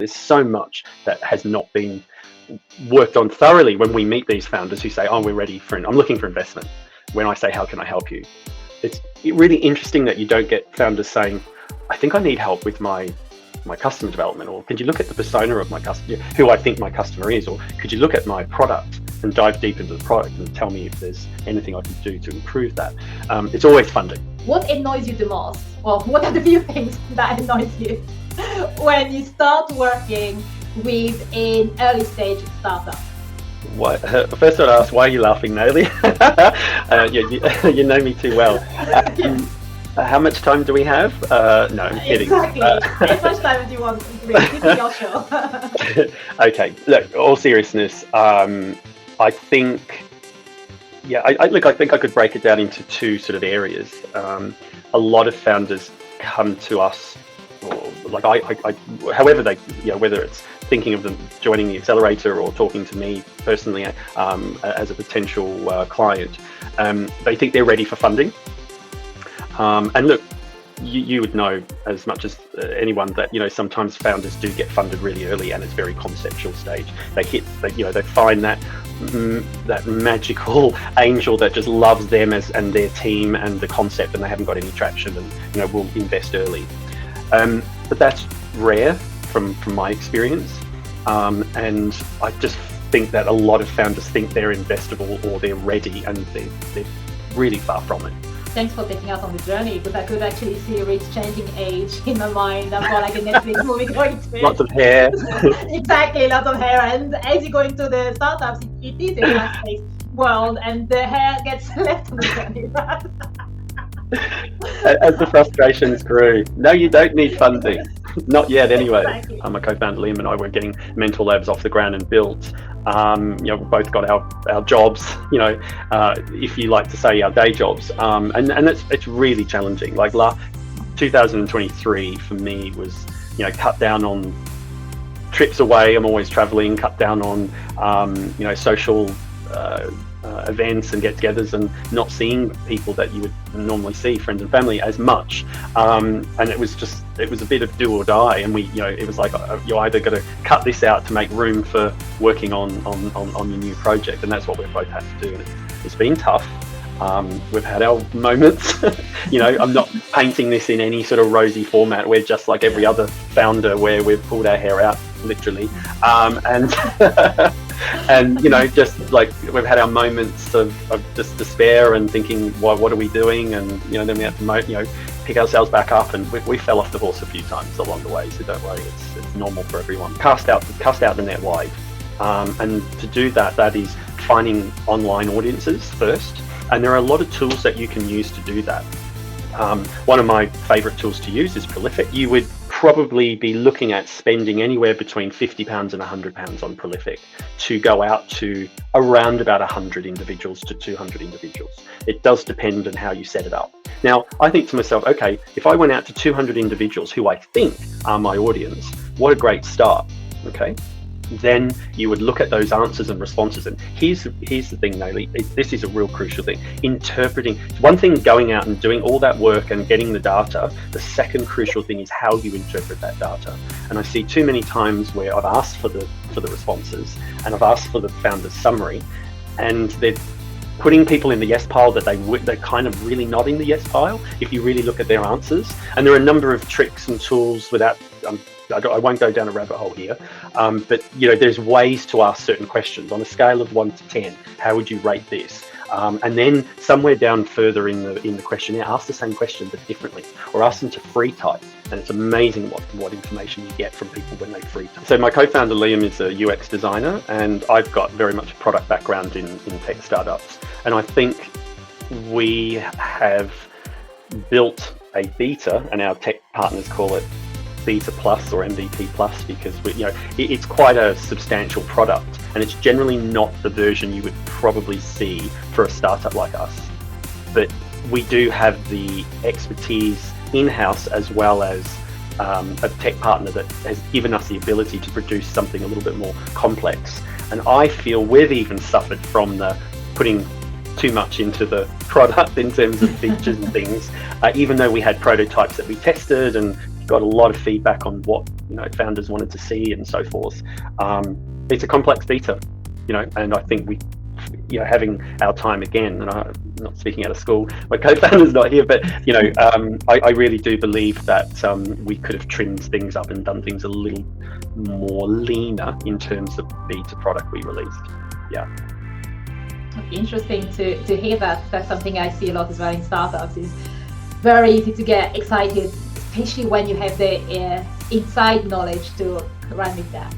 There's so much that has not been worked on thoroughly when we meet these founders who say, oh, we're ready for, I'm looking for investment. When I say, how can I help you? It's really interesting that you don't get founders saying, I think I need help with my customer development, or could you look at the persona of my customer, who I think my customer is, or could you look at my product and dive deep into the product and tell me if there's anything I can do to improve that. It's always funding. What annoys you the most? Or what are the few things that annoys you when you start working with an early stage startup? What, first I'd ask, why are you laughing, Naily? You know me too well. How much time do we have? No, I'm kidding. Exactly. As much time as you want. This is your show. Okay, look, all seriousness, I think, I think I could break it down into two sort of areas. A lot of founders come to us, or like however they, whether it's thinking of them joining the accelerator or talking to me personally as a potential client, they think they're ready for funding. And look, you would know as much as anyone that sometimes founders do get funded really early, and it's very conceptual stage. They find that magical angel that just loves them and their team and the concept, and they haven't got any traction, and will invest early. But that's rare from my experience, and I just think that a lot of founders think they're investable or they're ready, and they're really far from it. Thanks for taking us on the journey, because I could actually see Rick's changing age in my mind. I've got like a Netflix movie going through. Lots of hair. Exactly, lots of hair. And as you go into the startups, it is a fast-paced world, and the hair gets left on the journey. As the frustrations grew, no, you don't need funding. Not yet, anyway. Exactly. My co-founder Liam and I were getting MentorLabs off the ground and built. We've both got our jobs, if you like to say, our day jobs, and it's really challenging. Like 2023 for me was, cut down on trips away. I'm always traveling. Cut down on social events and get-togethers, and not seeing people that you would normally see, friends and family, as much. And it was a bit of do or die, and it was like, you're either going to cut this out to make room for working on your new project, and that's what we've both had to do. And it's been tough. We've had our moments. I'm not painting this in any sort of rosy format. We're just like every other founder, where we've pulled our hair out, literally, and just like we've had our moments of just despair and thinking, what are we doing? And then we have to pick ourselves back up, and we fell off the horse a few times along the way. So don't worry, it's normal for everyone. Cast out the net wide, and to do that is finding online audiences first. And there are a lot of tools that you can use to do that. One of my favorite tools to use is Prolific. You would probably be looking at spending anywhere between £50 and £100 on Prolific to go out to around about 100 individuals to 200 individuals. It does depend on how you set it up. Now, I think to myself, okay, if I went out to 200 individuals who I think are my audience, what a great start, okay? Then you would look at those answers and responses. And here's the thing, Naily, this is a real crucial thing. Interpreting, one thing going out and doing all that work and getting the data, the second crucial thing is how you interpret that data. And I see too many times where I've asked for the responses, and I've asked for the founder's summary, and they're putting people in the yes pile that they're kind of really not in the yes pile if you really look at their answers. And there are a number of tricks and tools without I won't go down a rabbit hole here, but there's ways to ask certain questions on a scale of 1 to 10. How would you rate this? And then somewhere down further in the questionnaire, ask the same question but differently, or ask them to free type. And it's amazing what information you get from people when they free type. So my co-founder Liam is a UX designer, and I've got very much a product background in tech startups. And I think we have built a beta, and our tech partners call it Beta Plus or MVP Plus, because it's quite a substantial product, and it's generally not the version you would probably see for a startup like us. But we do have the expertise in-house, as well as a tech partner that has given us the ability to produce something a little bit more complex. And I feel we've even suffered from the putting too much into the product in terms of features and things, even though we had prototypes that we tested and got a lot of feedback on what founders wanted to see and so forth. It's a complex beta, and I think we, having our time again, and I'm not speaking out of school, my co-founder's not here, but I really do believe that we could have trimmed things up and done things a little more leaner in terms of beta product we released. Yeah. Interesting to hear that. That's something I see a lot as well in startups. It's very easy to get excited, especially when you have the inside knowledge to run with that.